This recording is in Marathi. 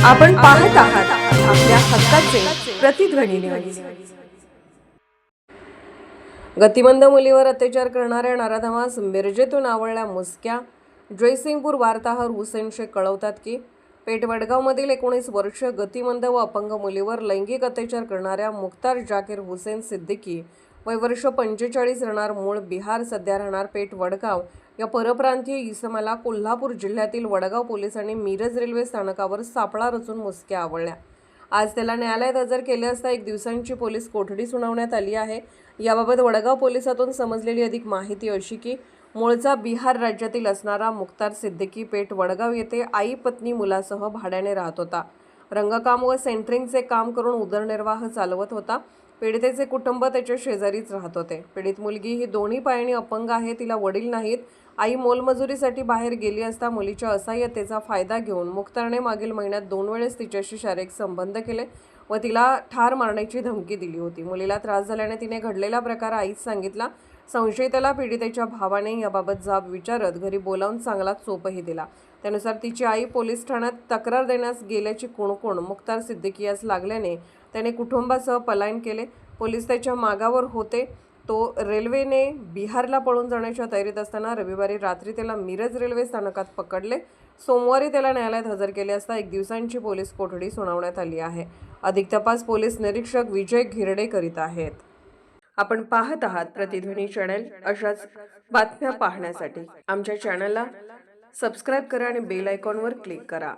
आपण पाहत आहात आपल्या हक्काचे प्रतिध्वनी न्यूज. गतिमंद मुलीवर अत्याचार करणाऱ्या नराधमास मिरजेतून आवळल्या मुसक्या. जयसिंगपूर वार्ताहर हुसेन शेख कळवतात की पेठ वडगावमधील 19 वर्ष गतिमंद व अपंग मुलीवर लैंगिक अत्याचार करणाऱ्या मुख्तार जाकीर हुसेन सिद्दीकी वय वर्ष 45 राहणार मूळ बिहार, सध्या राहणार पेठ वडगाव या परप्रांतीय इसमाला कोल्हापूर जिल्ह्यातील वडगाव पोलिसांनी मिरज रेल्वे स्थानकावर सापळा रचून मुसक्या आवळल्या. आज त्याला न्यायालयात हजर केले असता 1 दिवसांची पोलीस कोठडी सुनावण्यात आली आहे. याबाबत वडगाव पोलिसातून समजलेली अधिक माहिती अशी की मूळचा बिहार राज्यातील असणारा मुख्तार सिद्दीकी पेठ वडगाव येथे आई पत्नी मुलासह भाड्याने राहत होता. रंगकाम व सेंटरिंगचे काम करून उदरनिर्वाह चालवत होता. पीडितेचे कुटुंब त्याच्या शेजारीच राहत होते. पीडित मुलगी ही दोन्ही पायाने अपंग आहे. तिला वडील नाहीत. आई मोलमजुरीसाठी बाहेर गेली असता मुलीच्या असहाय्यतेचा फायदा घेऊन मुख्तारने मागील महिन्यात 2 वेळेस तिच्याशी शारीरिक संबंध केले व तिला ठार मारण्याची धमकी दिली होती. मुलीला त्रास झाल्याने तिने घडलेला प्रकार आईच सांगितला. संशयिताला पीडितेच्या भावाने याबाबत जाब विचारत घरी बोलावून चांगला चोपही दिला. त्यानुसार तिची आई पोलीस ठाण्यात तक्रार देण्यास गेल्याची कुणकुण मुख्तार सिद्दीकी यास लागल्याने त्याने कुटुंबासह पलायन केले. पोलीस त्याच्या मागावर होते. तो रेल्वेने बिहारला पळून जाण्याच्या तयारीत असताना रविवारी रात्री त्याला मिरज रेल्वे स्थानकात पकडले. सोमवारी त्याला न्यायालयात हजर केले असता 1 दिवसांची पोलीस कोठडी सुनावण्यात आली आहे. अधिक तपास पोलीस निरीक्षक विजय घिरडे करीत आहेत. आपण पाहत आहात प्रतिध्वनी चॅनल. अशाच बातम्या पाहण्यासाठी आमच्या चॅनलला सबस्क्राईब करा आणि बेल आयकॉनवर क्लिक करा.